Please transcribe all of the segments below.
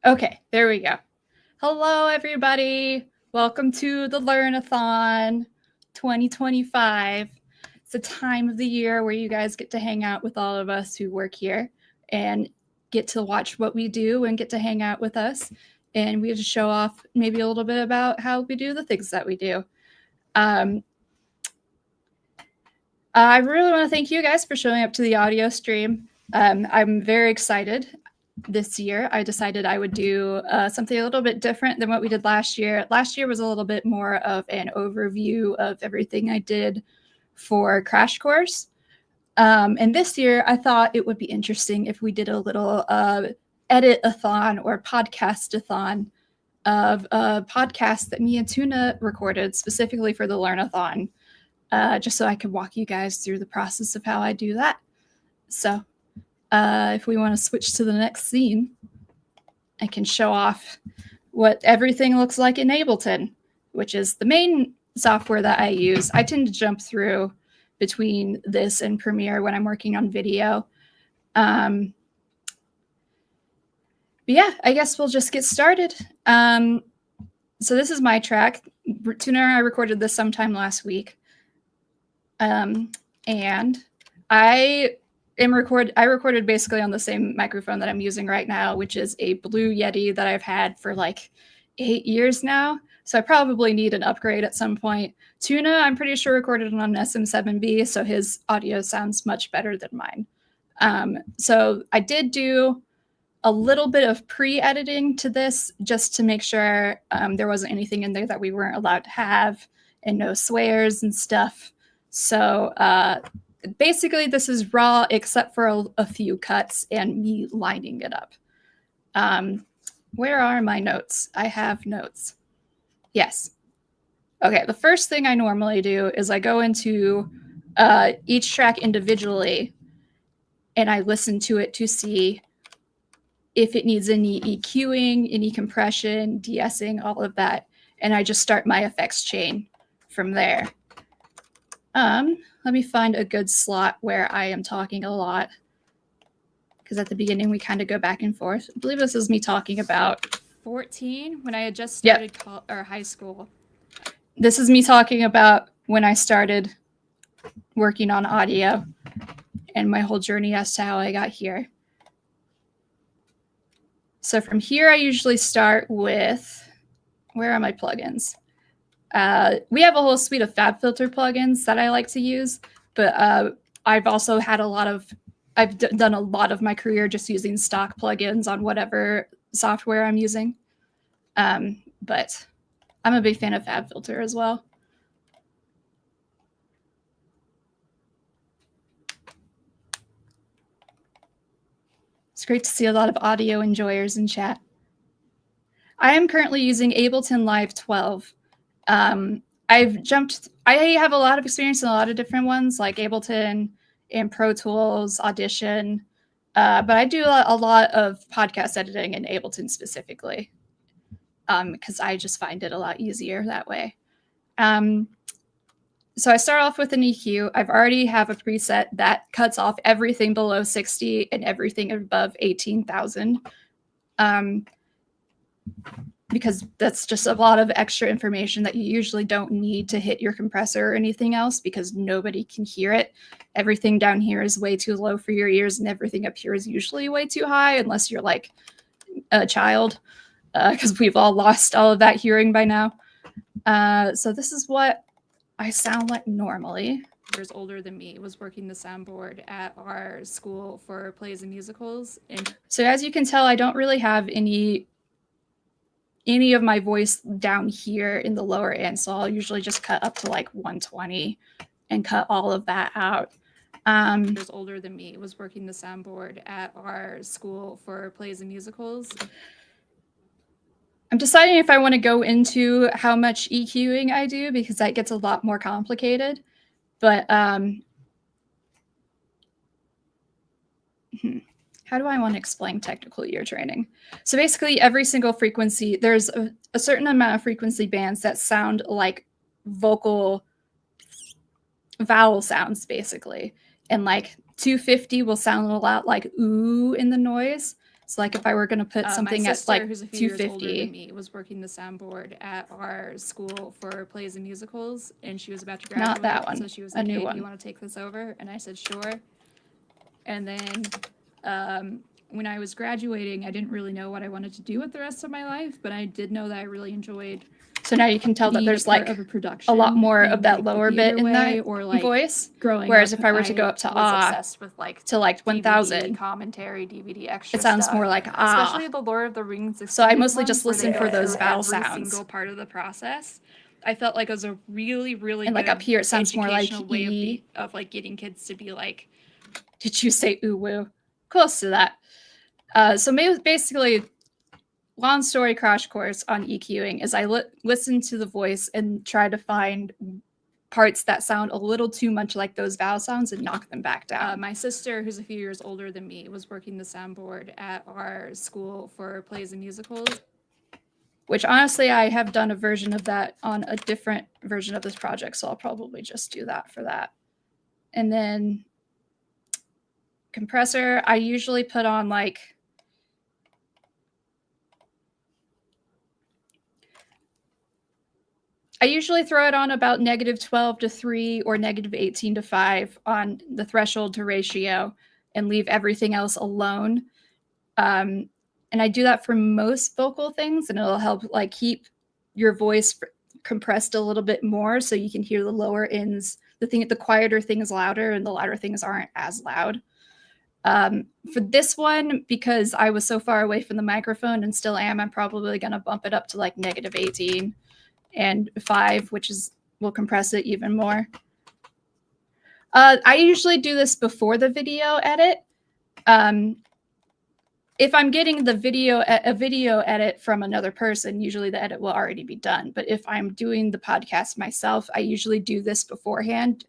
Okay, there we go. Hello, everybody. Welcome to the Learnathon 2025. It's a time of the year where you guys get to hang out with all of us who work here and get to watch what we do and get to hang out with us. And we have to show off maybe a little bit about how we do the things that we do. I really want to thank you guys for showing up to the audio stream. I'm very excited. This year, I decided I would do something a little bit different than what we did last year. Last year was a little bit more of an overview of everything I did for Crash Course. And this year, I thought it would be interesting if we did a little edit-a-thon or podcast-a-thon of a podcast that me and Tuna recorded specifically for the Learnathon, just so I could walk you guys through the process of how I do that. So if we want to switch to the next scene, I can show off what everything looks like in Ableton, which is the main software that I use. I tend to jump through between this and Premiere when I'm working on video. But yeah, I guess we'll just get started. So this is my track. Tuna and I recorded this sometime last week. And I recorded basically on the same microphone that I'm using right now, which is a Blue Yeti that I've had for like 8 years now. So I probably need an upgrade at some point. Tuna, I'm pretty sure recorded on an SM7B, so his audio sounds much better than mine. So I did do a little bit of pre-editing to this just to make sure there wasn't anything in there that we weren't allowed to have and no swears and stuff. So basically, this is raw except for a few cuts and me lining it up. Where are my notes? I have notes. Yes. Okay, the first thing I normally do is I go into each track individually and I listen to it to see if it needs any EQing, any compression, de-essing, all of that. And I just start my effects chain from there. Let me find a good slot where I am talking a lot, because at the beginning we kind of go back and forth. I believe this is me talking about 14 when I had just started high school. This is me talking about when I started working on audio and my whole journey as to how I got here. So from here, I usually start with, where are my plugins? We have a whole suite of FabFilter plugins that I like to use, but I've also had I've done a lot of my career just using stock plugins on whatever software I'm using. But I'm a big fan of FabFilter as well. It's great to see a lot of audio enjoyers in chat. I am currently using Ableton Live 12. I have a lot of experience in a lot of different ones like Ableton and Pro Tools, Audition, but I do a lot of podcast editing in Ableton specifically because I just find it a lot easier that way. So I start off with an EQ. I've already have a preset that cuts off everything below 60 and everything above 18,000. Because that's just a lot of extra information that you usually don't need to hit your compressor or anything else because nobody can hear it. Everything down here is way too low for your ears and everything up here is usually way too high unless you're like a child, because we've all lost all of that hearing by now. So this is what I sound like normally. Years older than me was working the soundboard at our school for plays and musicals. And so as you can tell, I don't really have any of my voice down here in the lower end, so I'll usually just cut up to like 120 and cut all of that out. Years older than me was working the soundboard at our school for plays and musicals. I'm deciding if I want to go into how much EQing I do because that gets a lot more complicated. But how do I want to explain technical ear training? So basically every single frequency, there's a certain amount of frequency bands that sound like vocal vowel sounds basically. And like 250 will sound a lot like ooh in the noise. So like if I were going to put something my sister, at like who's a few years older 250, than me, was working the soundboard at our school for plays and musicals, and she was about to graduate. not that one, so she was a like, new "Hey, one. do you want to take this over?" And I said, "Sure." And then when I was graduating, I didn't really know what I wanted to do with the rest of my life, but I did know that I really enjoyed. So now you can tell that being there's a part like of a production a lot more in, of that like, the lower bit theater in way, that or like voice. growing Whereas up, if I were to go up to was obsessed with like to like 1000, DVD commentary, DVD extra it sounds stuff, more like especially the Lord of the Rings. So I extended mostly ones just where they listen for go those through vowel every sounds. single part of the process. I felt like it was a really, really And good, like up here, it sounds more like educational way E. of like getting kids to be like, did you say ooh woo? Close to that. So basically, long story crash course on EQing is I listen to the voice and try to find parts that sound a little too much like those vowel sounds and knock them back down. My sister, who's a few years older than me, was working the soundboard at our school for plays and musicals. Which honestly, I have done a version of that on a different version of this project, so I'll probably just do that for that. And then compressor, I usually put on like I usually throw it on about -12 to 3 or -18 to 5 on the threshold to ratio and leave everything else alone. And I do that for most vocal things, and it'll help like keep your voice compressed a little bit more so you can hear the lower ends. The quieter things louder and the louder things aren't as loud. For this one, because I was so far away from the microphone and still am, I'm probably going to bump it up to like -18 and 5, which will compress it even more. I usually do this before the video edit. If I'm getting a video edit from another person, usually the edit will already be done. But if I'm doing the podcast myself, I usually do this beforehand,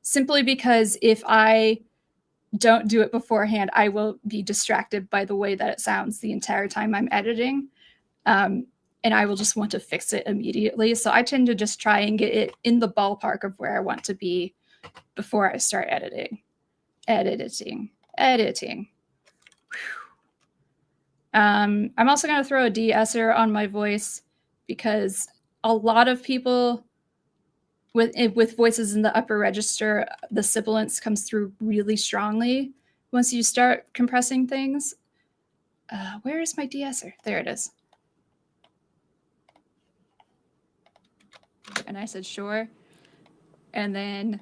simply because if I don't do it beforehand, I will be distracted by the way that it sounds the entire time I'm editing. And I will just want to fix it immediately. So I tend to just try and get it in the ballpark of where I want to be before I start editing. I'm also going to throw a de-esser on my voice because a lot of people with voices in the upper register, the sibilance comes through really strongly once you start compressing things. Where is my de-esser? There it is. And I said, sure. And then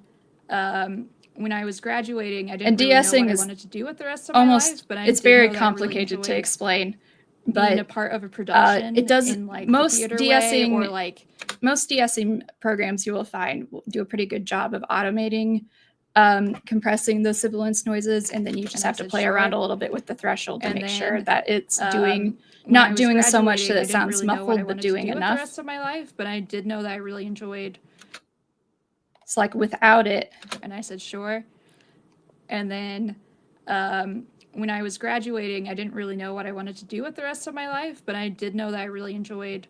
when I was graduating, I didn't really know what I wanted to do with the rest of my life. But it's very complicated to explain. But being a part of a production, it does in like most the theater de-essing way, or like most de-essing programs you will find will do a pretty good job of automating compressing the sibilance noises, and then you just have to play around a little bit with the threshold to make sure that it's not doing so much that it sounds muffled, but doing enough. The rest of my life, but I did know that I really enjoyed. It's like without it. And I said, sure. And then when I was graduating, I didn't really know what I wanted to do with the rest of my life, but I did know that I really enjoyed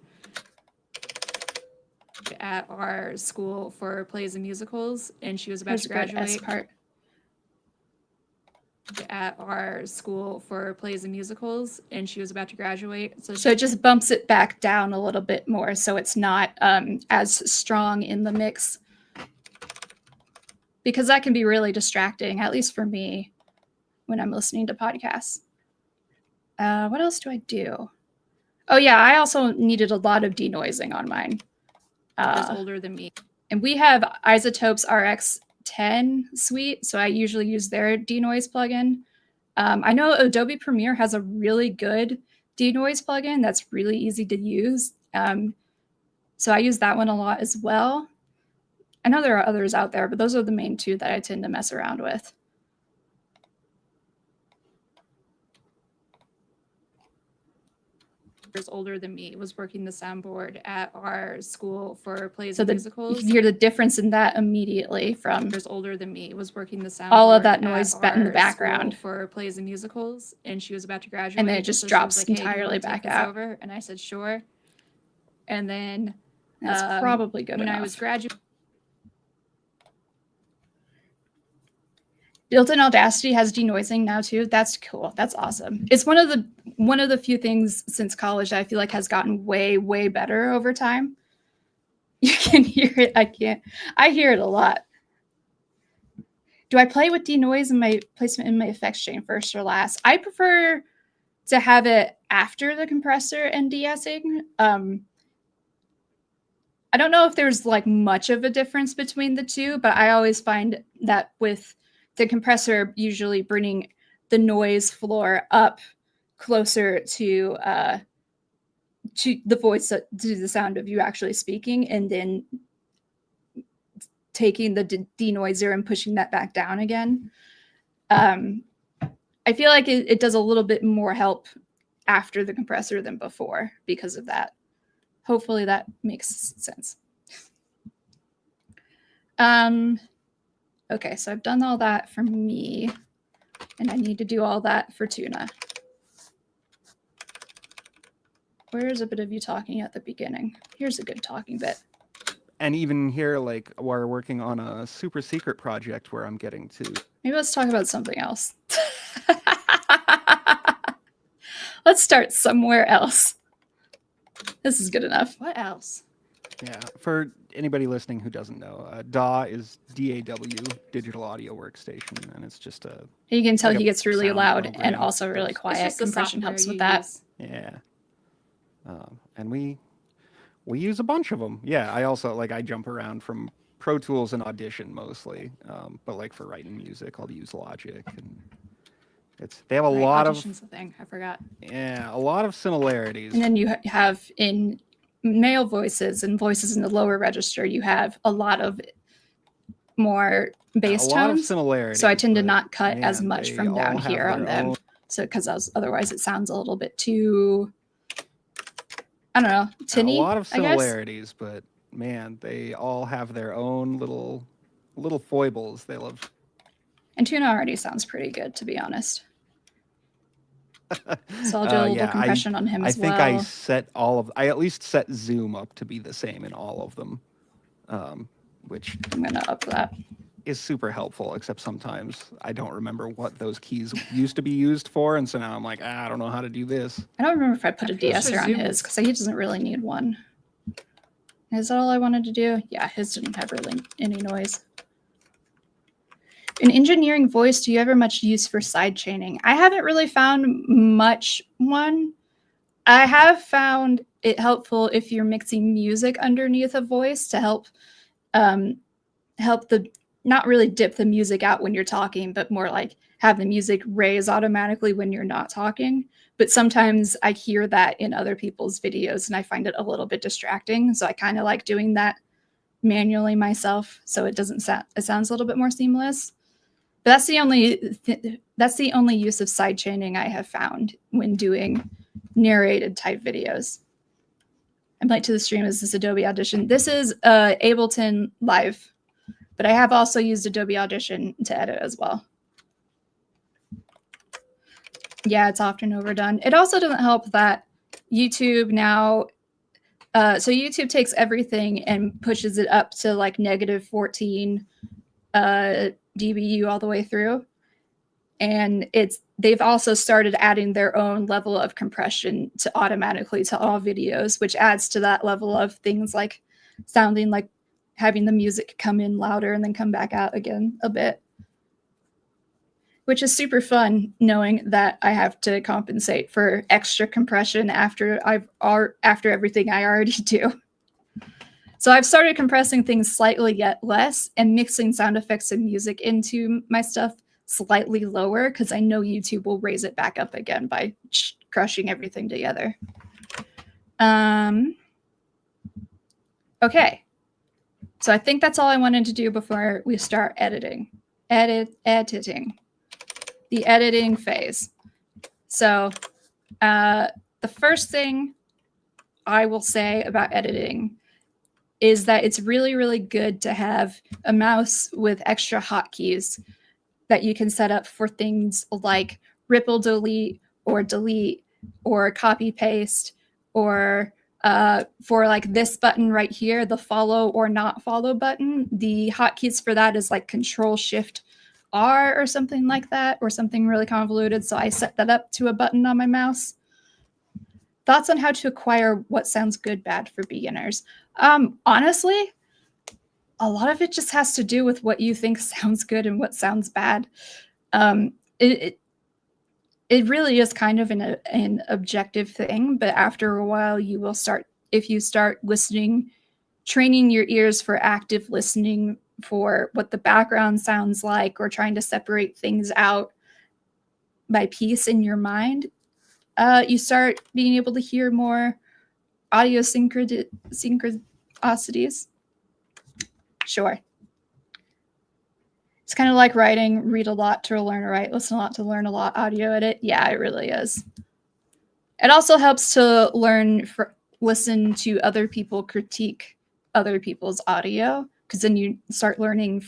at our school for plays and musicals, and she was about to graduate. At our school for plays and musicals, and she was about to graduate. So it just bumps it back down a little bit more, so it's not as strong in the mix. Because that can be really distracting, at least for me, when I'm listening to podcasts. What else do I do? Oh yeah, I also needed a lot of denoising on mine. Is older than me. And we have Isotopes RX10 suite, so I usually use their denoise plugin. I know Adobe Premiere has a really good denoise plugin that's really easy to use. So I use that one a lot as well. I know there are others out there, but those are the main two that I tend to mess around with. Years older than me was working the soundboard at our school for plays and musicals. You can hear the difference in that immediately from years older than me was working the soundboard. All of that noise in the background for plays and musicals, and she was about to graduate. And then it just drops like, entirely back out. Over? And I said, sure. And then that's probably good when enough. I was graduating. Built-in Audacity has denoising now too. That's cool. That's awesome. It's one of the few things since college that I feel like has gotten way, way better over time. You can hear it. I hear it a lot. Do I play with denoise in my placement in my effects chain first or last? I prefer to have it after the compressor and de-essing. I don't know if there's like much of a difference between the two, but I always find that with the compressor usually bringing the noise floor up closer to the voice, to the sound of you actually speaking, and then taking the denoiser and pushing that back down again. I feel like it does a little bit more help after the compressor than before because of that. Hopefully that makes sense. Okay, so I've done all that for me, and I need to do all that for Tuna. Where's a bit of you talking at the beginning? Here's a good talking bit. And even here, like, we're working on a super secret project where I'm getting to. Maybe let's talk about something else. Let's start somewhere else. This is good enough. What else? Yeah, for anybody listening who doesn't know, DAW is DAW, Digital Audio Workstation, and it's just a... You can tell like he gets really sound loud program. and also really It's quiet. just the Compression software helps with you that. use. Yeah. And we use a bunch of them. Yeah, I also, like, I jump around from Pro Tools and Audition mostly, but like for writing music, I'll use Logic, and they have a lot of... Audition's the thing. I forgot. Yeah, a lot of similarities. And then you have in male voices and voices in the lower register, you have a lot of more bass a lot tones. of similarities. So I tend to but, not cut as man, much they from all down have here on their them. own- So because otherwise it sounds a little bit too, I don't know, tinny. A lot of I guess. similarities, but man, they all have their own little foibles. They love. And Tuna already sounds pretty good, to be honest. So I'll do a little compression on him as well. I think I at least set zoom up to be the same in all of them, which I'm gonna up that. is super helpful, except sometimes I don't remember what those keys used to be used for, and so now I'm like, I don't know how to do this. I don't remember if I put a pretty sure de-esser on Zoom his is- because he doesn't really need one. Is that all I wanted to do? Yeah, his didn't have really any noise. In engineering voice, do you ever much use for side chaining? I haven't really found much one. I have found it helpful if you're mixing music underneath a voice to help not really dip the music out when you're talking, but more like have the music raise automatically when you're not talking. But sometimes I hear that in other people's videos and I find it a little bit distracting. So I kind of like doing that manually myself. So it doesn't sound, it sounds a little bit more seamless. But that's the only use of side chaining I have found when doing narrated type videos. I'm late to the stream. Is this Adobe Audition? This is Ableton Live, but I have also used Adobe Audition to edit as well. Yeah, it's often overdone. It also doesn't help that YouTube now, so YouTube takes everything and pushes it up to like -14 dBu all the way through. And they've also started adding their own level of compression to automatically to all videos, which adds to that level of things like sounding like having the music come in louder and then come back out again a bit, which is super fun knowing that I have to compensate for extra compression after everything I already do. So I've started compressing things slightly yet less and mixing sound effects and music into my stuff slightly lower because I know YouTube will raise it back up again by crushing everything together. Okay. So I think that's all I wanted to do before we start editing. Editing. The editing phase. So the first thing I will say about editing is that it's really, really good to have a mouse with extra hotkeys that you can set up for things like ripple delete or copy paste, or for like this button right here, the follow or not follow button. The hotkeys for that is like Control Shift R or something like that, or something really convoluted. So I set that up to a button on my mouse. Thoughts on how to acquire what sounds good, bad for beginners? Honestly, a lot of it just has to do with what you think sounds good and what sounds bad. It really is kind of an objective thing, but after a while you will start, if you start listening, training your ears for active listening for what the background sounds like, or trying to separate things out by piece in your mind, you start being able to hear more audio synchronicities. Sure. It's kind of like writing, read a lot to learn to write, listen a lot to learn a lot, audio edit. Yeah, it really is. It also helps to listen to other people critique other people's audio, because then you start learning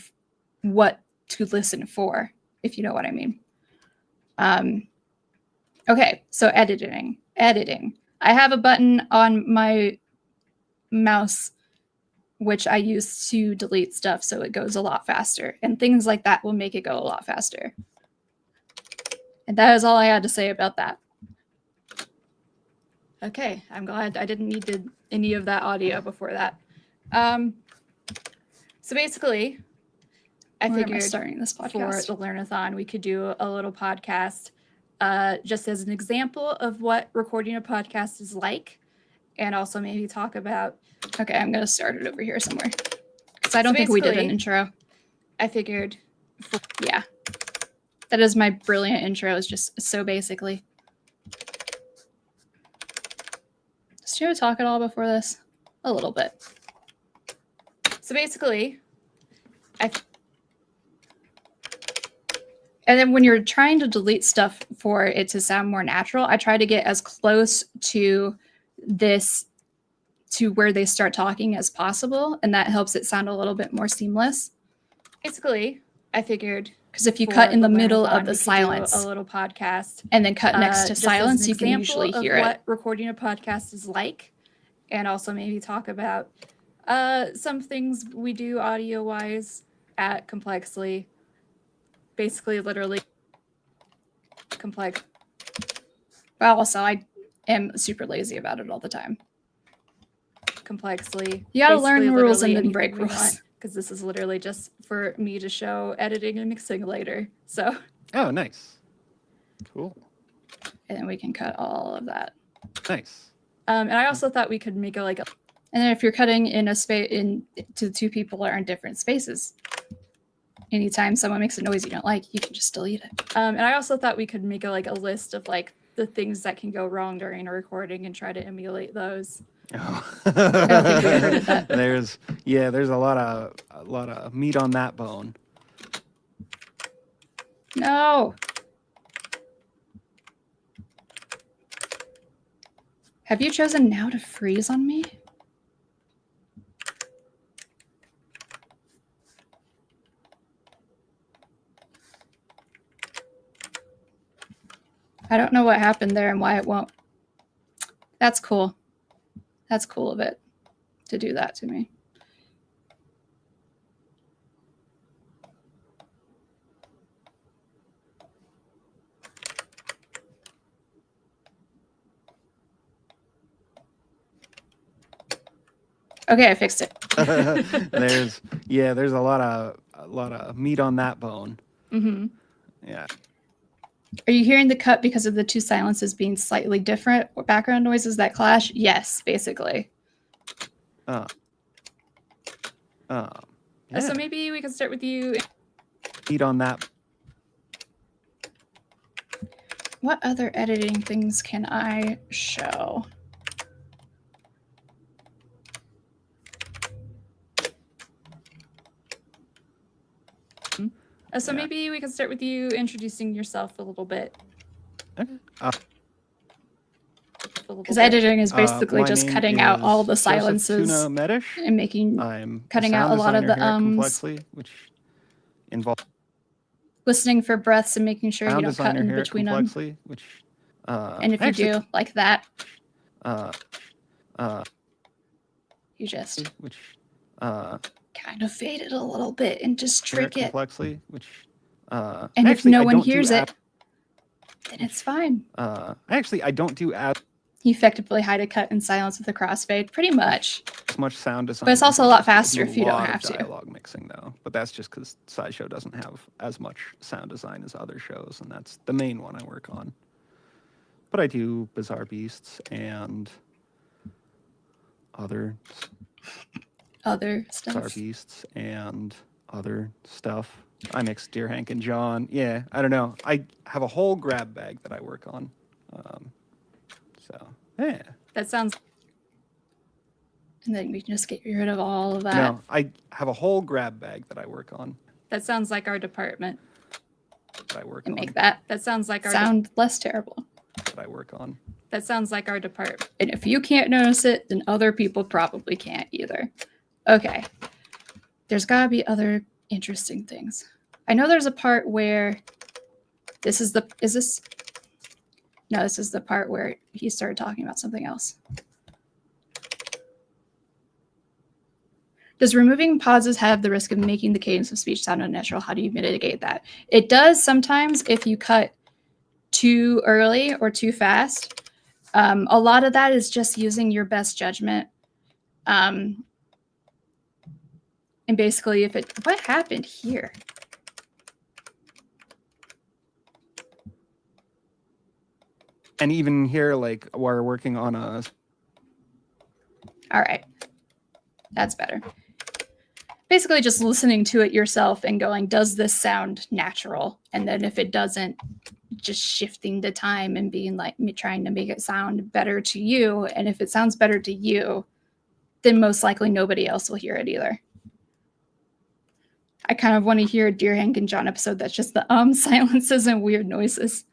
what to listen for, if you know what I mean. Okay, so editing. I have a button on my mouse which I use to delete stuff so it goes a lot faster. And things like that will make it go a lot faster. And that is all I had to say about that. Okay, I'm glad I didn't need any of that audio before that. So basically, I figured starting this podcast for the Learnathon, we could do a little podcast just as an example of what recording a podcast is like. And also maybe talk about... Okay, I'm going to start it over here somewhere. Because I don't think we did an intro. I figured... Yeah. That is my brilliant intro. It's just so basically. Did you talk at all before this? A little bit. So basically... And then when you're trying to delete stuff for it to sound more natural, I try to get as close to where they start talking as possible, and that helps it sound a little bit more seamless. Basically, I figured, because if you cut in the middle of the silence, a little podcast, and then cut next to silence, you can usually hear what recording a podcast is like, and also maybe talk about some things we do audio-wise at Complexly. Basically, literally complex. Well, also, I am super lazy about it all the time. Complexly. You gotta learn rules and then break rules. Because this is literally just for me to show editing and mixing later. So. Oh, nice. Cool. And then we can cut all of that. Nice. And I also thought we could make and then if you're cutting in a space to two people are in different spaces, anytime someone makes a noise you don't like, you can just delete it. And I also thought we could make a list of the things that can go wrong during a recording and try to emulate those. Oh. I don't think we ever did that. There's a lot of meat on that bone. No. Have you chosen now to freeze on me? I don't know what happened there and why it won't. That's cool. That's cool of it to do that to me. Okay, I fixed it. There's a lot of meat on that bone. Mm-hmm. Yeah. Are you hearing the cut because of the two silences being slightly different or background noises that clash? Yes, basically. Yeah. So maybe we can start with you. Meat on that. What other editing things can I show? So maybe we can start with you introducing yourself a little bit. Because editing is basically just cutting out all the silences and cutting out a lot of the ums. Complexly, which involves listening for breaths and making sure you don't cut in between them. Which, and if you do like that, you just which kind of fade it a little bit and just trick it. Complexly, which And if actually, no I one don't do hears as- it, then it's fine. Actually, I don't do as You effectively hide a cut in silence with a crossfade, pretty much. much sound design. But it's also a in lot Sideshow. I do faster if you a don't lot of have to. dialogue mixing though, but that's just because Sideshow doesn't have as much sound design as other shows, and that's the main one I work on. But I do Bizarre Beasts and other Other Bizarre stuff. Beasts and other stuff. I mix Deer Hank and John. Yeah, I don't know. I have a whole grab bag that I work on. So yeah. That sounds And then we can just get rid of all of that. No, I have a whole grab bag that I work on. that sounds like our department. That I work And on. make that That sounds like our sound less terrible. That I work on. that sounds like our department. And if you can't notice it, then other people probably can't either. Okay. There's got to be other interesting things. I know there's a part where this is the part where he started talking about something else. Does removing pauses have the risk of making the cadence of speech sound unnatural? How do you mitigate that? It does sometimes if you cut too early or too fast. A lot of that is just using your best judgment. And basically, what happened here? And even here, like we're working on a. All right. That's better. Basically, just listening to it yourself and going, does this sound natural? And then if it doesn't, just shifting the time and being like me trying to make it sound better to you. And if it sounds better to you, then most likely nobody else will hear it either. I kind of want to hear a Dear Hank and John episode that's just the silences and weird noises.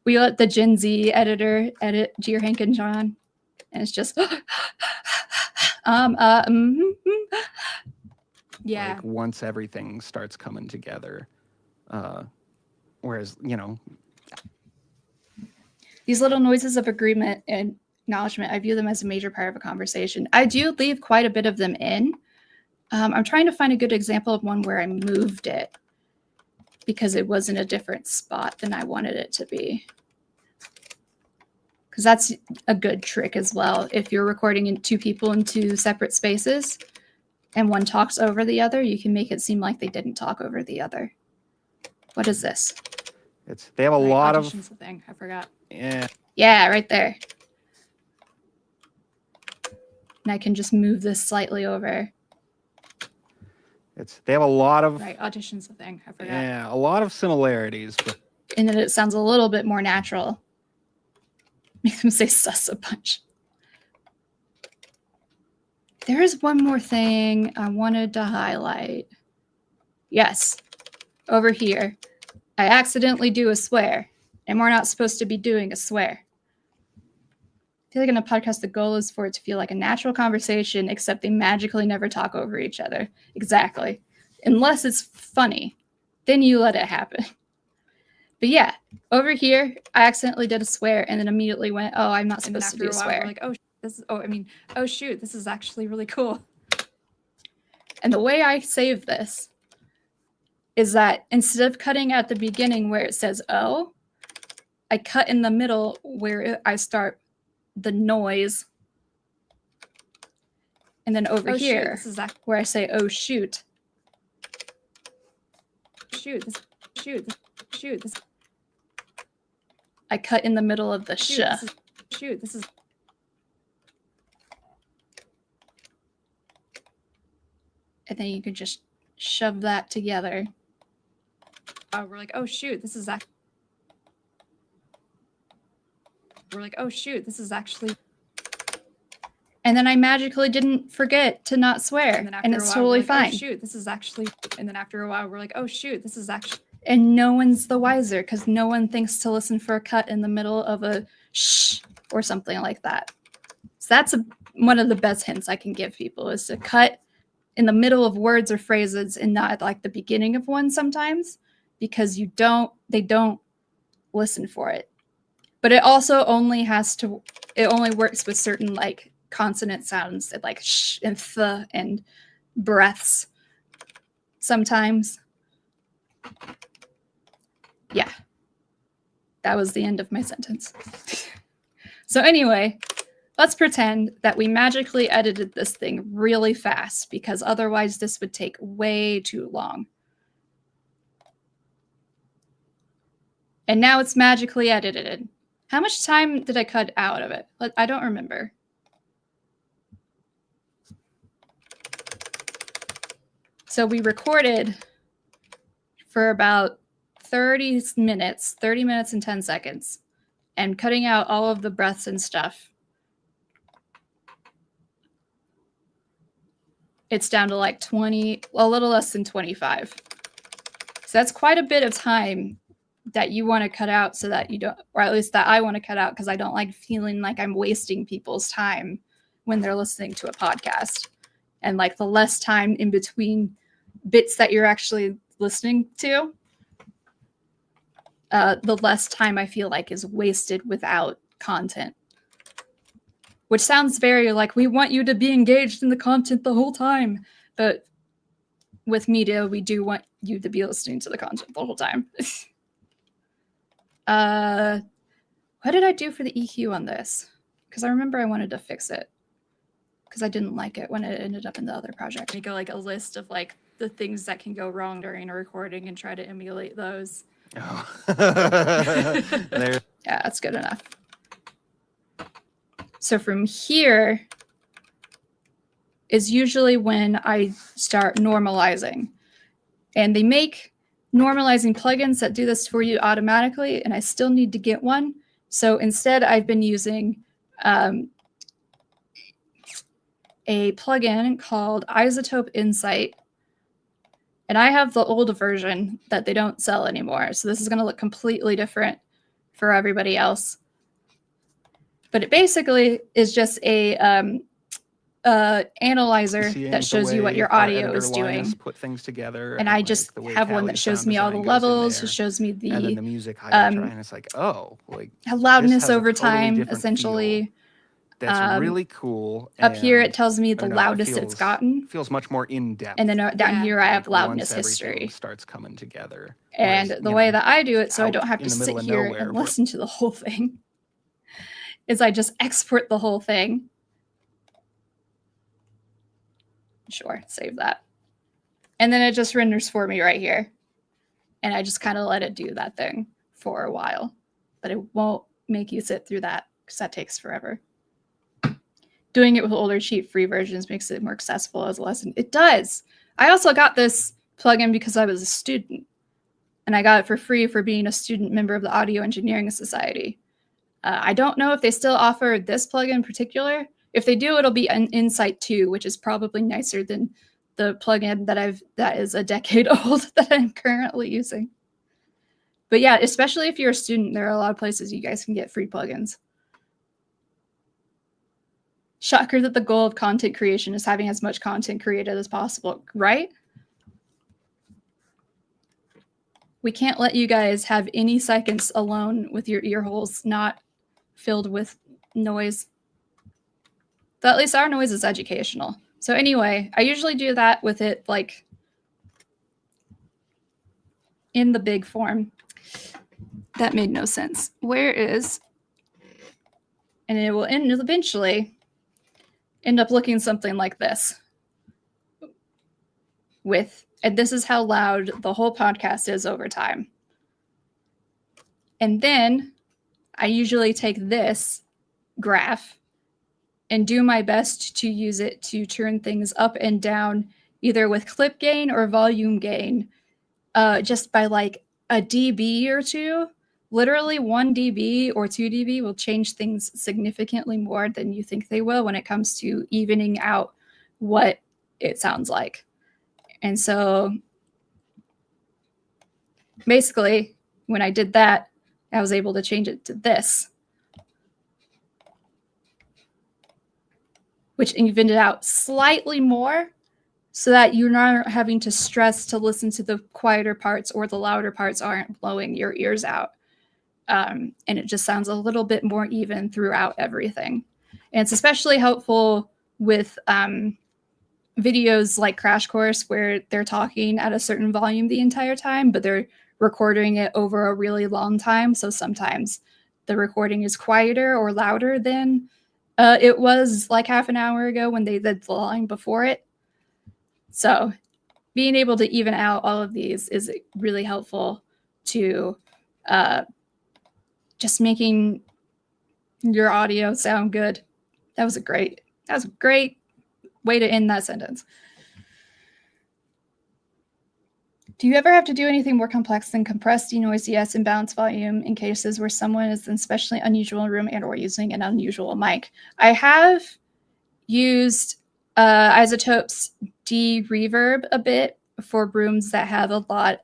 We let the Gen Z editor edit Dear Hank and John, and it's just Yeah. Like once everything starts coming together. Whereas, you know, these little noises of agreement and acknowledgement, I view them as a major part of a conversation. I do leave quite a bit of them in. I'm trying to find a good example of one where I moved it because it was in a different spot than I wanted it to be. Because that's a good trick as well. If you're recording two people in two separate spaces and one talks over the other, you can make it seem like they didn't talk over the other. What is this? they have a lot of. Audition's a thing. I forgot. Yeah, right there. And I can just move this slightly over. They have a lot of. Right. Audition's a thing. I forgot. Yeah, a lot of similarities. But And then it sounds a little bit more natural. Make them say sus a bunch. There is one more thing I wanted to highlight. Yes, over here. I accidentally do a swear, and we're not supposed to be doing a swear. I feel like in a podcast, the goal is for it to feel like a natural conversation, except they magically never talk over each other. Exactly. Unless it's funny, then you let it happen. But yeah, over here, I accidentally did a swear and then immediately went, oh, I'm not And then supposed to after do a a while, swear. we're like, oh shoot, this is actually really cool. And the way I save this is that instead of cutting at the beginning where it says oh, I cut in the middle where I start the noise. And then over here, where I say oh shoot. I cut in the middle of the sh. This is And then you can just shove that together. we're like, oh shoot, this is actually. We're like, oh shoot, this is actually. And then I magically didn't forget to not swear. And then after And a it's while, totally we're like, fine. oh shoot, this is actually. And then after a while, we're like, oh shoot, this is actually. And no one's the wiser because no one thinks to listen for a cut in the middle of a shh or something like that. So that's one of the best hints I can give people is to cut in the middle of words or phrases and not at like the beginning of one sometimes because they don't listen for it. But it also only works with certain like consonant sounds like sh and th and breaths sometimes. Yeah. That was the end of my sentence. So anyway, let's pretend that we magically edited this thing really fast because otherwise this would take way too long. And now it's magically edited. How much time did I cut out of it? I don't remember. So we recorded for about 30 minutes and 10 seconds, and cutting out all of the breaths and stuff. It's down to like 20, a little less than 25. So that's quite a bit of time that you want to cut out so that you don't, or at least that I want to cut out because I don't like feeling like I'm wasting people's time when they're listening to a podcast. And like the less time in between bits that you're actually listening to, the less time I feel like is wasted without content. Which sounds very like we want you to be engaged in the content the whole time. But with media, we do want you to be listening to the content the whole time. What did I do for the EQ on this? Because I remember I wanted to fix it. Because I didn't like it when it ended up in the other project. Make a list of like the things that can go wrong during a recording and try to emulate those. Oh. Yeah, that's good enough. So from here is usually when I start normalizing. And they make normalizing plugins that do this for you automatically, and I still need to get one. So instead, I've been using a plugin called Isotope Insight. And I have the old version that they don't sell anymore. So this is going to look completely different for everybody else. But it basically is just a analyzer that shows you what your audio is doing. Put things together, and I just have one that shows me all the levels, it shows me the, and then the music highlighter, and it's like, oh, like loudness over time, essentially. That's really cool. Up here, it tells me the loudest it's gotten. Feels much more in depth. And then down here, I have loudness once history. Starts coming together. And Whereas, the way that I do it, so I out don't have in to the middle sit of here nowhere, and listen to the whole thing, is I just export the whole thing. Sure, save that. And then it just renders for me right here. And I just kind of let it do that thing for a while. But it won't make you sit through that because that takes forever. Doing it with older, cheap, free versions makes it more accessible as a lesson. It does. I also got this plugin because I was a student. And I got it for free for being a student member of the Audio Engineering Society. I don't know if they still offer this plugin in particular. If they do, it'll be an Insight 2, which is probably nicer than the plugin that is a decade old that I'm currently using. But yeah, especially if you're a student, there are a lot of places you guys can get free plugins. Shocker that the goal of content creation is having as much content created as possible, right? We can't let you guys have any seconds alone with your ear holes not filled with noise. But at least our noise is educational. So anyway, I usually do that with it like in the big form. That made no sense. Where is, and it will eventually end up looking something like this. And this is how loud the whole podcast is over time. And then I usually take this graph and do my best to use it to turn things up and down, either with clip gain or volume gain, just by like a dB or two. Literally 1 dB or 2 dB will change things significantly more than you think they will when it comes to evening out what it sounds like. And so basically, when I did that, I was able to change it to this, which evened it out slightly more so that you're not having to stress to listen to the quieter parts or the louder parts aren't blowing your ears out. And it just sounds a little bit more even throughout everything. And it's especially helpful with videos like Crash Course where they're talking at a certain volume the entire time, but they're recording it over a really long time. So sometimes the recording is quieter or louder than it was like half an hour ago when they did the line before it. So being able to even out all of these is really helpful to just making your audio sound good. That was a great way to end that sentence. Do you ever have to do anything more complex than compress, denoise, de-ess, and balance volume in cases where someone is in especially unusual room and or using an unusual mic? I have used Isotope's de-reverb a bit for rooms that have a lot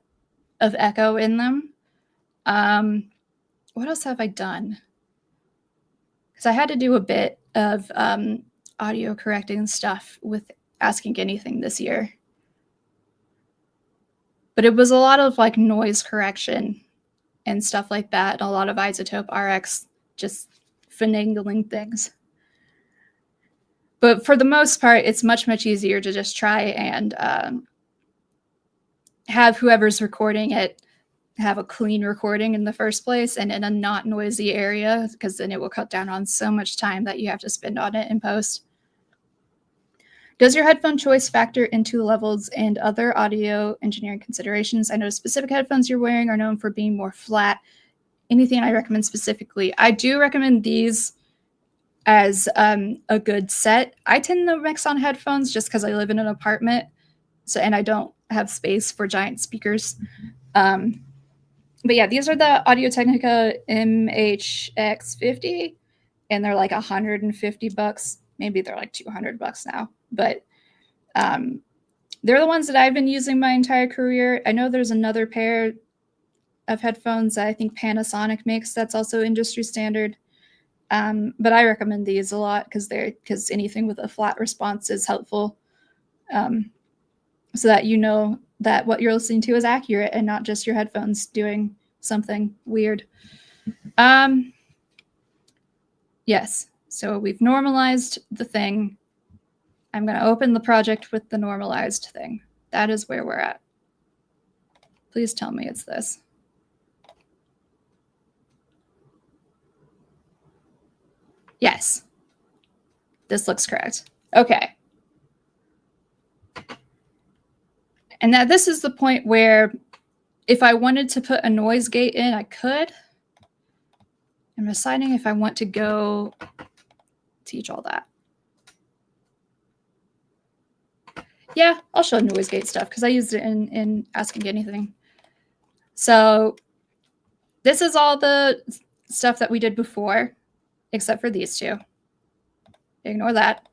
of echo in them. What else have I done? Because I had to do a bit of audio correcting stuff with Asking Anything this year. But it was a lot of like noise correction and stuff like that, and a lot of Isotope RX just finagling things. But for the most part, it's much, much easier to just try and have whoever's recording it have a clean recording in the first place and in a not noisy area, because then it will cut down on so much time that you have to spend on it in post. Does your headphone choice factor into levels and other audio engineering considerations? I know specific headphones you're wearing are known for being more flat. Anything I recommend specifically? I do recommend these as a good set. I tend to mix on headphones just because I live in an apartment, and I don't have space for giant speakers. But yeah, these are the Audio-Technica MHX50, and they're like $150. Maybe they're like $200 now. But they're the ones that I've been using my entire career. I know there's another pair of headphones that I think Panasonic makes that's also industry standard. But I recommend these a lot because anything with a flat response is helpful, so that you know that what you're listening to is accurate and not just your headphones doing something weird. Yes, so we've normalized the thing. I'm going to open the project with the normalized thing. That is where we're at. Please tell me it's this. Yes. This looks correct. Okay. And now this is the point where if I wanted to put a noise gate in, I could. I'm deciding if I want to go teach all that. Yeah, I'll show noise gate stuff because I used it in Asking Anything. So this is all the stuff that we did before, except for these two. Ignore that.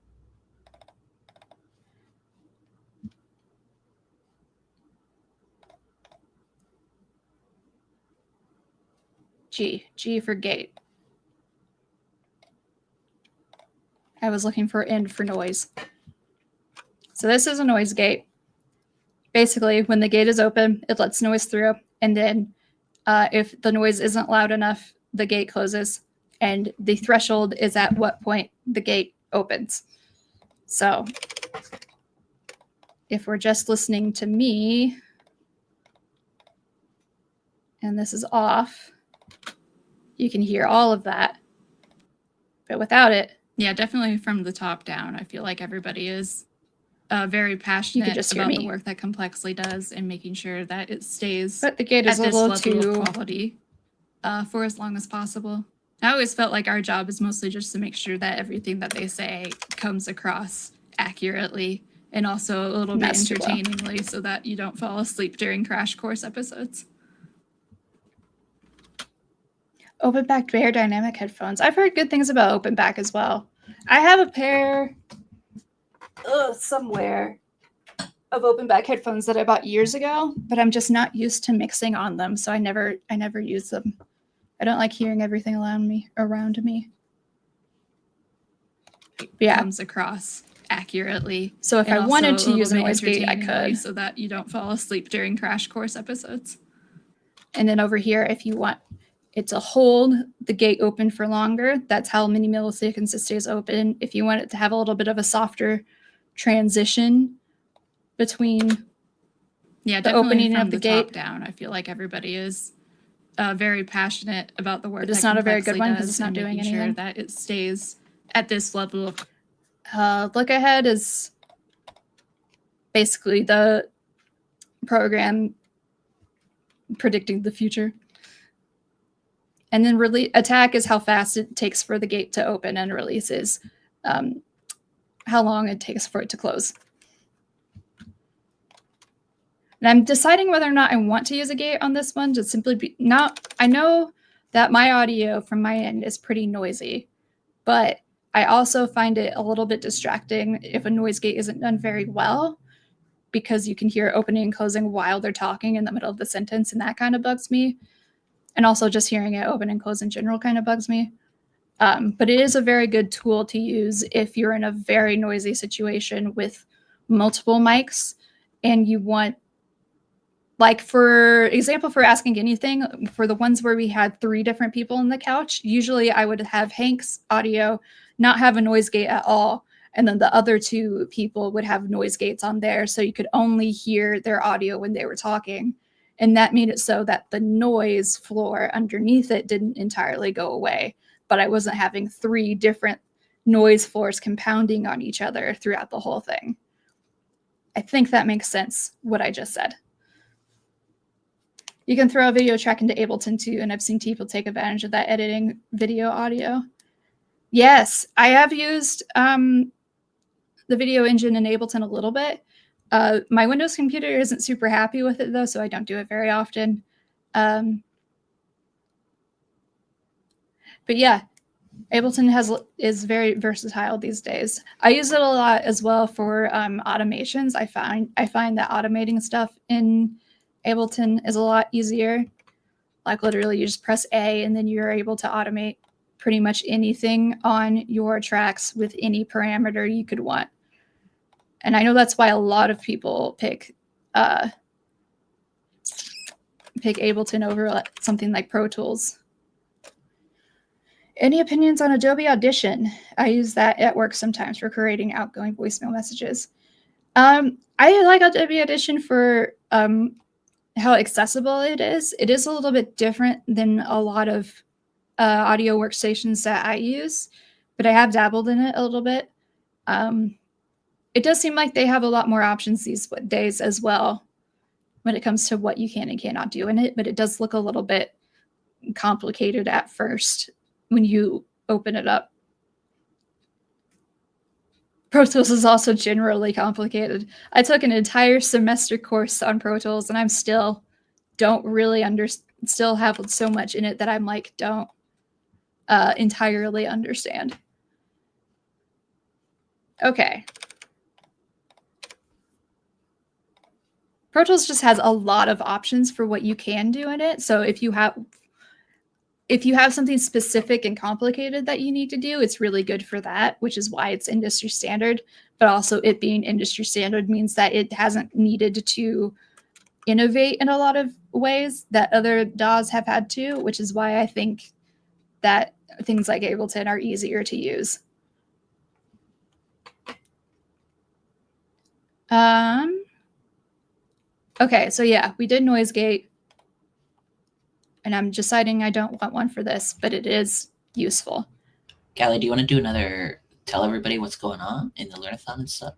G for gate. I was looking for end for noise. So this is a noise gate. Basically, when the gate is open, it lets noise through, and then if the noise isn't loud enough, the gate closes, and the threshold is at what point the gate opens. So if we're just listening to me, and this is off, you can hear all of that. But without it, yeah, definitely from the top down, I feel like everybody is very passionate about the work that Complexly does and making sure that it stays but the gate is at a this little level too of quality for as long as possible. I always felt like our job is mostly just to make sure that everything that they say comes across accurately and also a little bit entertainingly so that you don't fall asleep during Crash Course episodes. Open back Bear dynamic headphones. I've heard good things about open back as well. I have a pair somewhere of open back headphones that I bought years ago, but I'm just not used to mixing on them, so I never use them. I don't like hearing everything around me. Yeah, comes across accurately. So if I wanted to use a noise gate, I could, so that you don't fall asleep during Crash Course episodes. And then over here, if you want it to hold the gate open for longer, that's how many milliseconds it stays open. If you want it to have a little bit of a softer transition between Yeah, the definitely opening from of the the gate. top down. I feel like everybody is very passionate about the work. But it's that not a very good Complexly one 'cause does it's not and doing making sure anything. that it stays at this level of. Look ahead is basically the program predicting the future. And then attack is how fast it takes for the gate to open, and release is how long it takes for it to close. And I'm deciding whether or not I want to use a gate on this one, just simply I know that my audio from my end is pretty noisy, but I also find it a little bit distracting if a noise gate isn't done very well, because you can hear opening and closing while they're talking in the middle of the sentence, and that kind of bugs me. And also just hearing it open and close in general kind of bugs me. But it is a very good tool to use if you're in a very noisy situation with multiple mics and you want, like, for example, for Asking Anything, for the ones where we had 3 different people on the couch, usually I would have Hank's audio not have a noise gate at all, and then the other 2 people would have noise gates on there, so you could only hear their audio when they were talking. And that made it so that the noise floor underneath it didn't entirely go away, but I wasn't having 3 different noise floors compounding on each other throughout the whole thing. I think that makes sense, what I just said. You can throw a video track into Ableton too, and I've seen people take advantage of that, editing video audio. Yes, I have used the video engine in Ableton a little bit. My Windows computer isn't super happy with it though, so I don't do it very often. But yeah, Ableton is very versatile these days. I use it a lot as well for automations. I find that automating stuff in Ableton is a lot easier. Like, literally, you just press A and then you're able to automate pretty much anything on your tracks with any parameter you could want. And I know that's why a lot of people pick Ableton over something like Pro Tools. Any opinions on Adobe Audition? I use that at work sometimes for creating outgoing voicemail messages. I like Adobe Audition for how accessible it is. It is a little bit different than a lot of audio workstations that I use, but I have dabbled in it a little bit. It does seem like they have a lot more options these days as well when it comes to what you can and cannot do in it, but it does look a little bit complicated at first when you open it up. Pro Tools is also generally complicated. I took an entire semester course on Pro Tools, and I'm still don't really still have so much in it that I'm like, don't entirely understand. Okay. Pro Tools just has a lot of options for what you can do in it. So if you have something specific and complicated that you need to do, it's really good for that, which is why it's industry standard. But also, it being industry standard means that it hasn't needed to innovate in a lot of ways that other DAWs have had to, which is why I think that things like Ableton are easier to use. Okay, so yeah, we did noise gate, and I'm deciding I don't want one for this, but it is useful. Callie, do you want to do another, tell everybody what's going on in the Learnathon and stuff?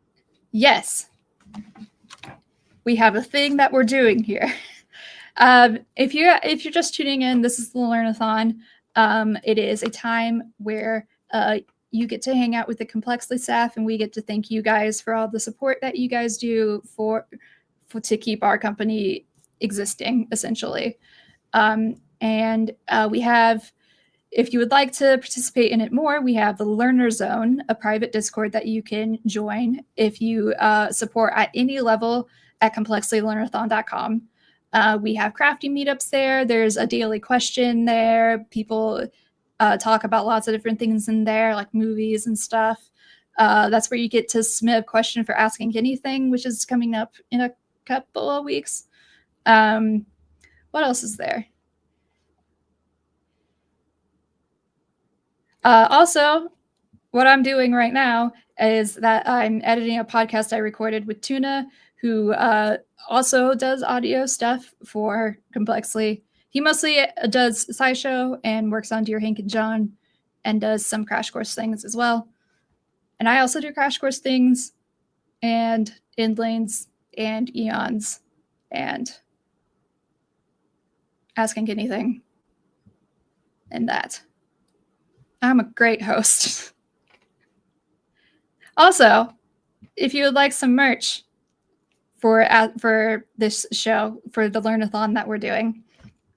Yes. We have a thing that we're doing here. If you're just tuning in, this is the Learnathon. It is a time where you get to hang out with the Complexly staff, and we get to thank you guys for all the support that you guys do to keep our company existing, essentially. And we have, if you would like to participate in it more, we have the Learner Zone, a private Discord that you can join if you support at any level at complexlylearnathon.com. We have crafting meetups there. There's a daily question there. People talk about lots of different things in there, like movies and stuff. That's where you get to submit a question for Asking Anything, which is coming up in a couple of weeks. What else is there? Also, what I'm doing right now is that I'm editing a podcast I recorded with Tuna, who also does audio stuff for Complexly. He mostly does SciShow and works on Dear Hank and John and does some Crash Course things as well. And I also do Crash Course things and End Lanes and Eons and Asking Anything and that. I'm a great host. Also, if you would like some merch for this show, for the Learnathon that we're doing,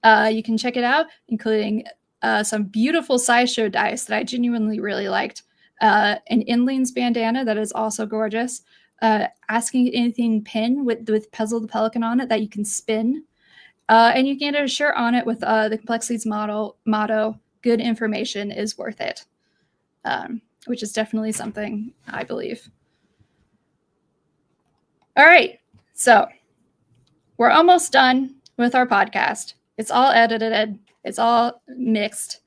you can check it out, including some beautiful SciShow dice that I genuinely really liked, an Inlanes bandana that is also gorgeous, Asking Anything pin with Puzzle the Pelican on it that you can spin, and you can get a shirt on it with the Complexities motto, good information is worth it, which is definitely something I believe. All right, so we're almost done with our podcast. It's all edited. It's all mixed.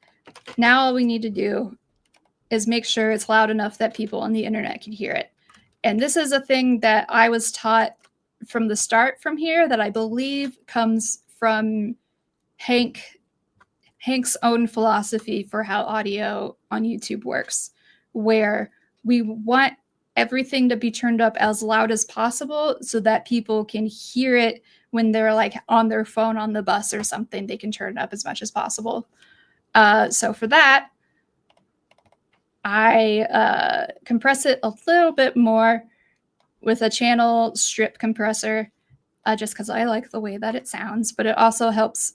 Now all we need to do is make sure it's loud enough that people on the internet can hear it. And this is a thing that I was taught from the start from here that I believe comes from Hank's own philosophy for how audio on YouTube works, where we want everything to be turned up as loud as possible so that people can hear it when they're like on their phone on the bus or something. They can turn it up as much as possible. So for that, I compress it a little bit more with a channel strip compressor, just because I like the way that it sounds, but it also helps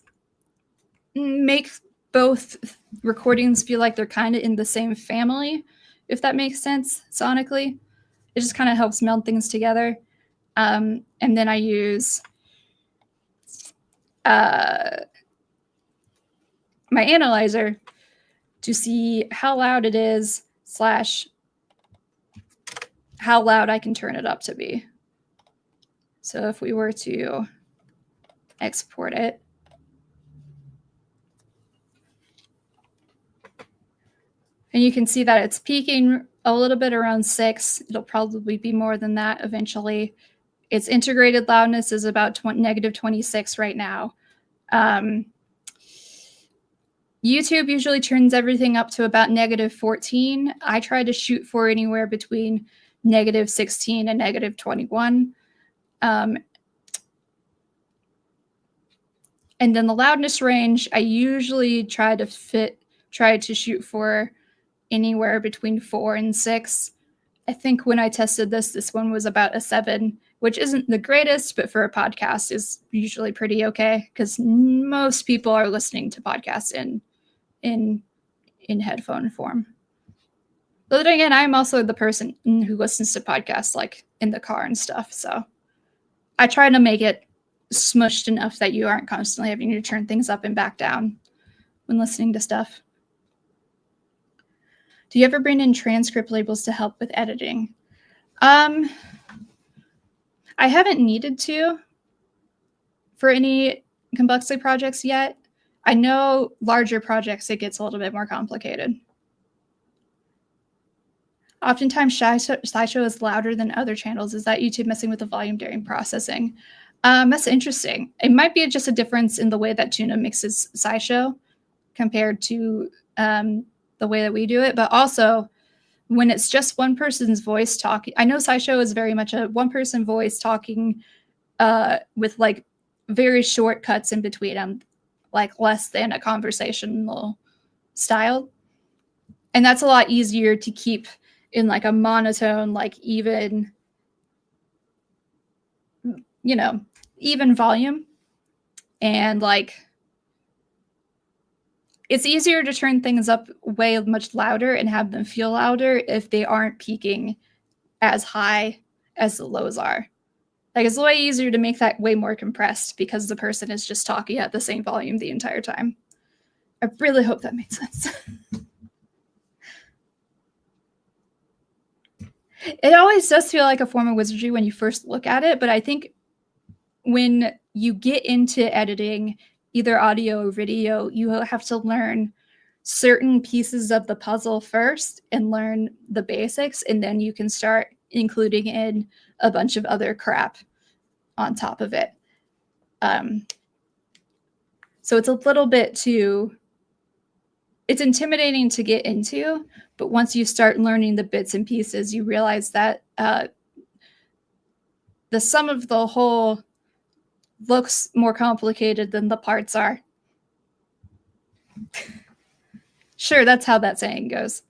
make both recordings feel like they're kind of in the same family, if that makes sense sonically. It just kind of helps meld things together. And then I use my analyzer to see how loud it is / how loud I can turn it up to be. So if we were to export it, and you can see that it's peaking a little bit around 6. It'll probably be more than that eventually. Its integrated loudness is about -26 right now. YouTube usually turns everything up to about -14. I try to shoot for anywhere between -16 and -21. And then the loudness range, I usually try to shoot for anywhere between 4 and 6. I think when I tested this one was about a 7, which isn't the greatest, but for a podcast is usually pretty okay because most people are listening to podcasts in headphone form. But then again, I'm also the person who listens to podcasts like in the car and stuff, so I try to make it smushed enough that you aren't constantly having to turn things up and back down when listening to stuff. Do you ever bring in transcript labels to help with editing? I haven't needed to for any Complexly projects yet. I know larger projects, it gets a little bit more complicated. Oftentimes, SciShow is louder than other channels. Is that YouTube messing with the volume during processing? That's interesting. It might be just a difference in the way that Tuna mixes SciShow compared to the way that we do it, but also when it's just one person's voice talking. I know SciShow is very much a one-person voice talking with like very short cuts in between them, like less than a conversational style. And that's a lot easier to keep in like a monotone, like even, even volume. And like, it's easier to turn things up way much louder and have them feel louder if they aren't peaking as high as the lows are. Like, it's way easier to make that way more compressed because the person is just talking at the same volume the entire time. I really hope that made sense. It always does feel like a form of wizardry when you first look at it, but I think when you get into editing, either audio or video, you have to learn certain pieces of the puzzle first and learn the basics, and then you can start including in a bunch of other crap on top of it. So it's a little bit too, it's intimidating to get into, but once you start learning the bits and pieces, you realize that the sum of the whole looks more complicated than the parts are. Sure, that's how that saying goes.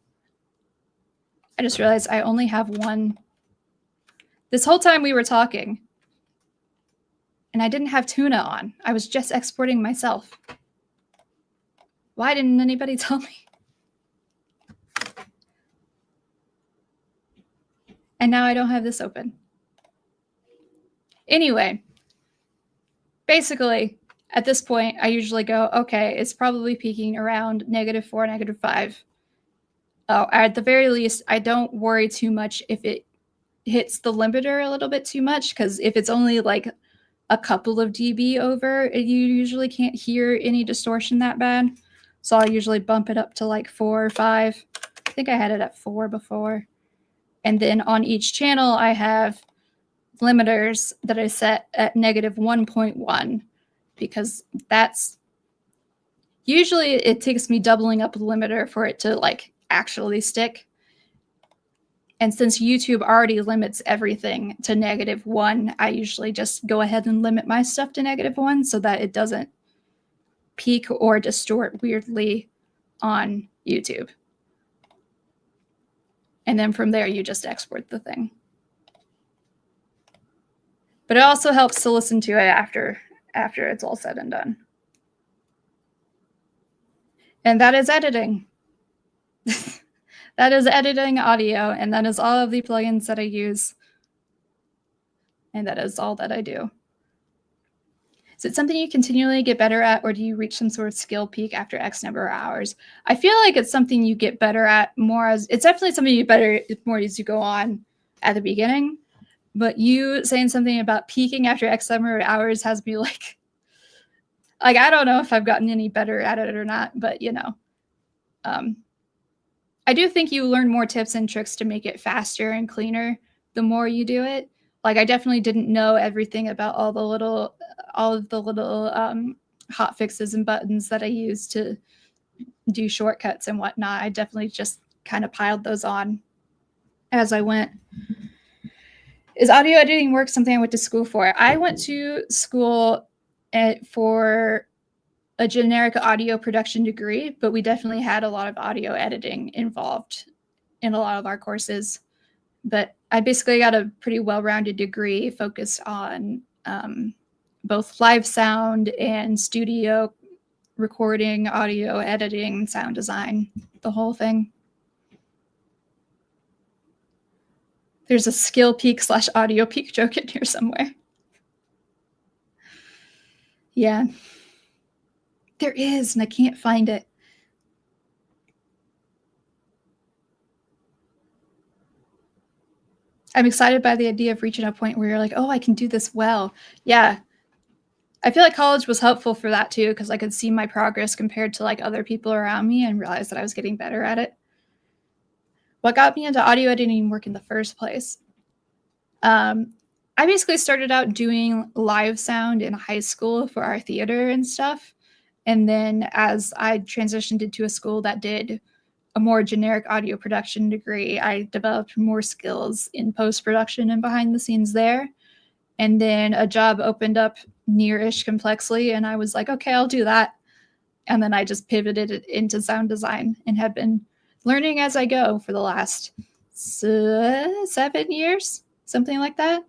I just realized I only have one. This whole time we were talking, and I didn't have tuna on. I was just exporting myself. Why didn't anybody tell me? And now I don't have this open. Anyway, basically, at this point, I usually go, okay, it's probably peaking around -4, -5. At the very least, I don't worry too much if it hits the limiter a little bit too much, because if it's only like a couple of dB over, you usually can't hear any distortion that bad. So I'll usually bump it up to like 4 or 5. I think I had it at 4 before. And then on each channel, I have limiters that I set at -1.1, because that's usually, it takes me doubling up the limiter for it to like actually stick. And since YouTube already limits everything to -1, I usually just go ahead and limit my stuff to -1 so that it doesn't peak or distort weirdly on YouTube. And then from there, you just export the thing. But it also helps to listen to it after it's all said and done. And that is editing. That is editing audio, and that is all of the plugins that I use. And that is all that I do. Is it something you continually get better at, or do you reach some sort of skill peak after X number of hours? I feel like it's something you get better at more as, it's definitely something you get better at more as you go on at the beginning. But you saying something about peaking after X number of hours has me like I don't know if I've gotten any better at it or not, but you know. I do think you learn more tips and tricks to make it faster and cleaner the more you do it. Like I definitely didn't know everything about all of the little hot fixes and buttons that I use to do shortcuts and whatnot. I definitely just kind of piled those on as I went. Is audio editing work something I went to school for? I went to school for a generic audio production degree, but we definitely had a lot of audio editing involved in a lot of our courses. But I basically got a pretty well-rounded degree focused on both live sound and studio recording, audio editing, sound design, the whole thing. There's a skill peak / audio peak joke in here somewhere. Yeah. There is, and I can't find it. I'm excited by the idea of reaching a point where you're like, oh, I can do this well. Yeah. I feel like college was helpful for that too, because I could see my progress compared to like other people around me and realize that I was getting better at it. What got me into audio editing work in the first place? I basically started out doing live sound in high school for our theater and stuff. And then as I transitioned into a school that did a more generic audio production degree, I developed more skills in post-production and behind the scenes there. And then a job opened up near-ish Complexly, and I was like, okay, I'll do that. And then I just pivoted it into sound design and have been learning as I go for the last 7 years, something like that.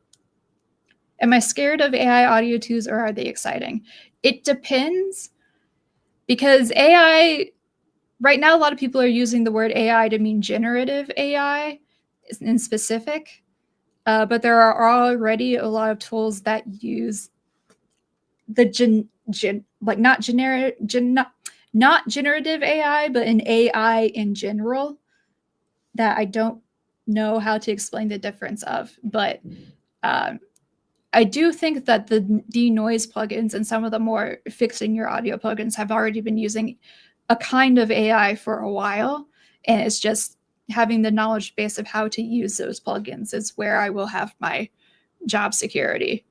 Am I scared of AI audio tools, or are they exciting? It depends. Because AI, right now, a lot of people are using the word AI to mean generative AI in specific. But there are already a lot of tools that use the not generative AI, but an AI in general that I don't know how to explain the difference of. But I do think that the denoise plugins and some of the more fixing your audio plugins have already been using a kind of AI for a while, and it's just having the knowledge base of how to use those plugins is where I will have my job security.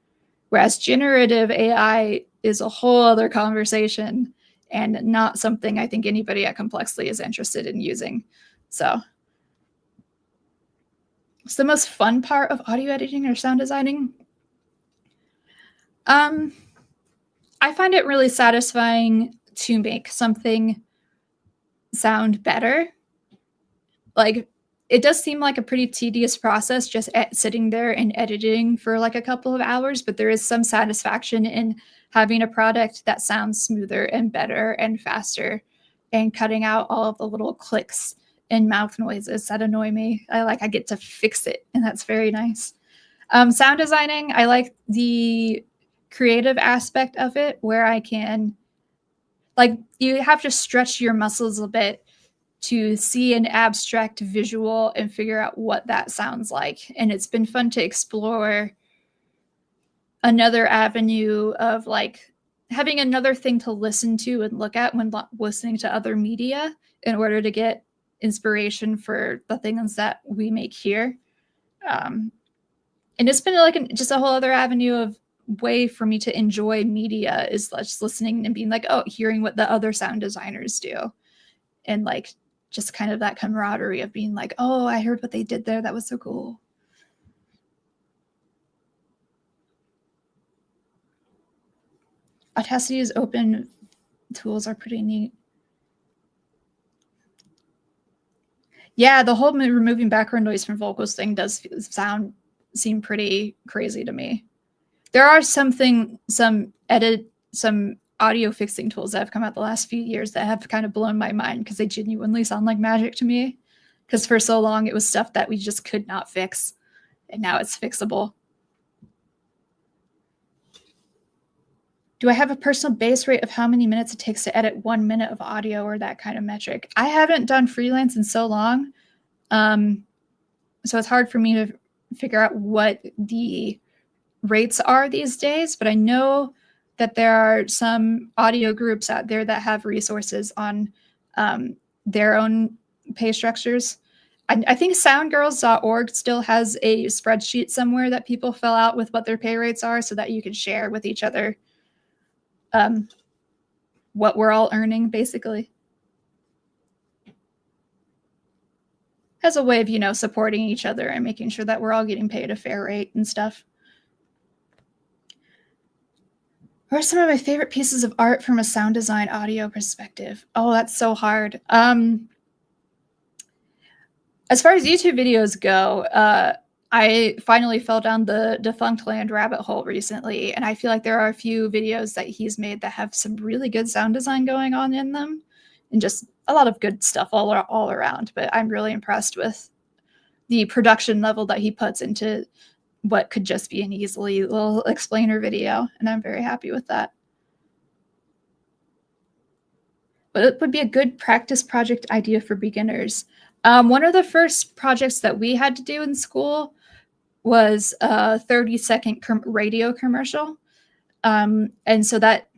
Whereas generative AI is a whole other conversation and not something I think anybody at Complexly is interested in using. So it's the most fun part of audio editing or sound designing. I find it really satisfying to make something sound better. Like, it does seem like a pretty tedious process just sitting there and editing for like a couple of hours, but there is some satisfaction in having a product that sounds smoother and better and faster and cutting out all of the little clicks and mouth noises that annoy me. I get to fix it, and that's very nice. Sound designing, I like the creative aspect of it where I can, like, you have to stretch your muscles a bit to see an abstract visual and figure out what that sounds like. And it's been fun to explore another avenue of like having another thing to listen to and look at when listening to other media in order to get inspiration for the things that we make here. And it's been like just a whole other avenue of way for me to enjoy media is just listening and being like, oh, hearing what the other sound designers do. And like, just kind of that camaraderie of being like, oh, I heard what they did there. That was so cool. Audacity's open tools are pretty neat. Yeah, the whole removing background noise from vocals thing does seem pretty crazy to me. There are some audio fixing tools that have come out the last few years that have kind of blown my mind because they genuinely sound like magic to me. Because for so long it was stuff that we just could not fix, and now it's fixable. Do I have a personal base rate of how many minutes it takes to edit 1 minute of audio or that kind of metric? I haven't done freelance in so long, so it's hard for me to figure out what the rates are these days, but I know that there are some audio groups out there that have resources on their own pay structures. I think soundgirls.org still has a spreadsheet somewhere that people fill out with what their pay rates are so that you can share with each other what we're all earning, basically. As a way of, supporting each other and making sure that we're all getting paid a fair rate and stuff. What are some of my favorite pieces of art from a sound design audio perspective? Oh, that's so hard. As far as YouTube videos go, I finally fell down the Defunctland rabbit hole recently, and I feel like there are a few videos that he's made that have some really good sound design going on in them, and just a lot of good stuff all around. But I'm really impressed with the production level that he puts into what could just be an easily little explainer video, and I'm very happy with that. But it would be a good practice project idea for beginners. One of the first projects that we had to do in school was a 30-second radio commercial. And so that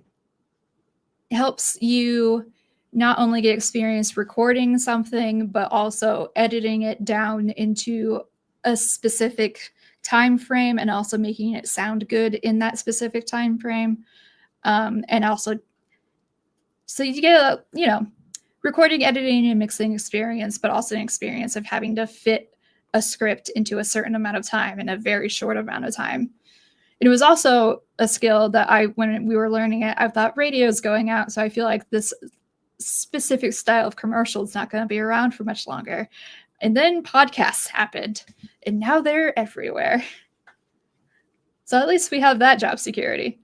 helps you not only get experience recording something, but also editing it down into a specific time frame and also making it sound good in that specific time frame. And also, so you get a, recording, editing, and mixing experience, but also an experience of having to fit a script into a certain amount of time in a very short amount of time. It was also a skill that when we were learning it, I thought radio's going out, so I feel like this specific style of commercial is not going to be around for much longer. And then podcasts happened, and now they're everywhere. So at least we have that job security.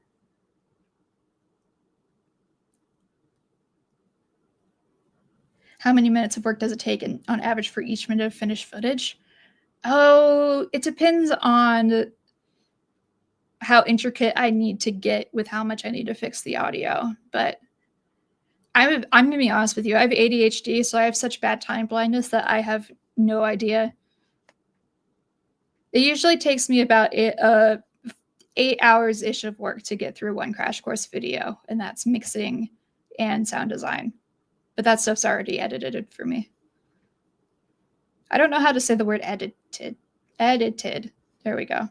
How many minutes of work does it take on average for each minute of finished footage? Oh, it depends on how intricate I need to get with how much I need to fix the audio. But I'm going to be honest with you. I have ADHD, so I have such bad time blindness that I have no idea. It usually takes me about 8 hours-ish of work to get through one crash course video, and that's mixing and sound design. but that stuff's already edited for me. I don't know how to say the word edited. Edited. There we go.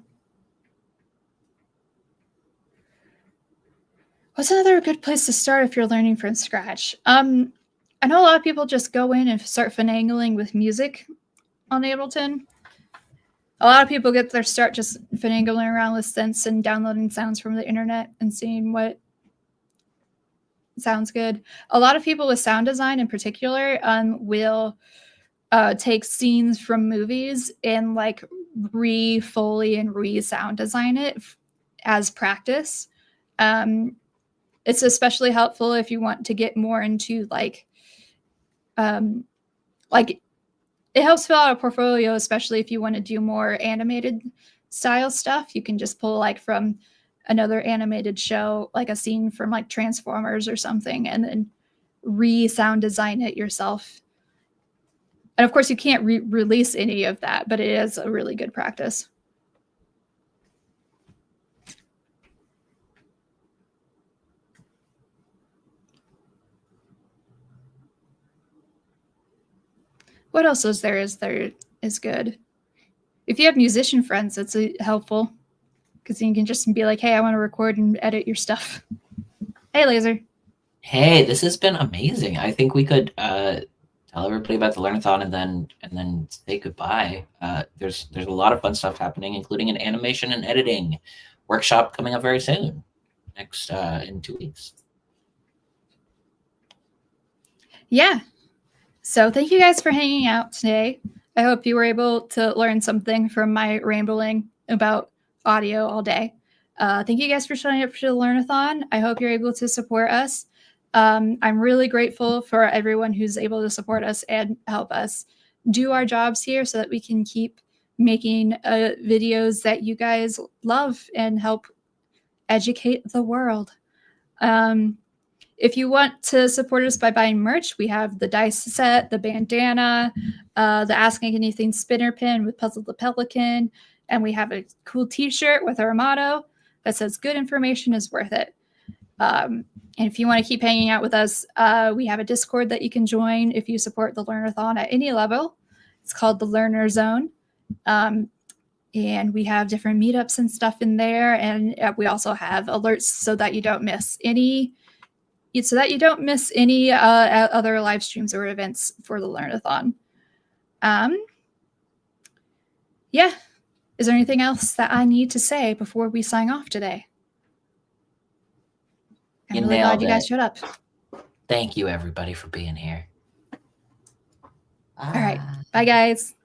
What's another good place to start if you're learning from scratch? I know a lot of people just go in and start finagling with music on Ableton. A lot of people get their start just finagling around with synths and downloading sounds from the internet and seeing what sounds good. A lot of people with sound design in particular will take scenes from movies and like re-Foley and re-sound design it as practice. It's especially helpful if you want to get more into like it helps fill out a portfolio, especially if you want to do more animated style stuff. You can just pull like from another animated show, like a scene from like Transformers or something, and then re-sound design it yourself. And of course, you can't release any of that, but it is a really good practice. What else is there is good? If you have musician friends, that's helpful because you can just be like, hey, I want to record and edit your stuff. Hey, Laser. Hey, this has been amazing. I think we could tell everybody about the Learnathon and then say goodbye. There's a lot of fun stuff happening, including an animation and editing workshop coming up very soon, next in 2 weeks. Yeah. So thank you guys for hanging out today. I hope you were able to learn something from my rambling about audio all day. Thank you guys for showing up for the Learnathon. I hope you're able to support us. I'm really grateful for everyone who's able to support us and help us do our jobs here so that we can keep making videos that you guys love and help educate the world. If you want to support us by buying merch, we have the dice set, the bandana, the Asking Anything spinner pin with Puzzle the Pelican, and we have a cool t-shirt with our motto that says good information is worth it. And if you want to keep hanging out with us, we have a Discord that you can join if you support the Learnathon at any level. It's called the Learner Zone. And we have different meetups and stuff in there. And we also have alerts so that you don't miss any other live streams or events for the Learnathon. Yeah. Is there anything else that I need to say before we sign off today? I'm really glad you guys showed up. Thank you, everybody, for being here. All right. Bye, guys.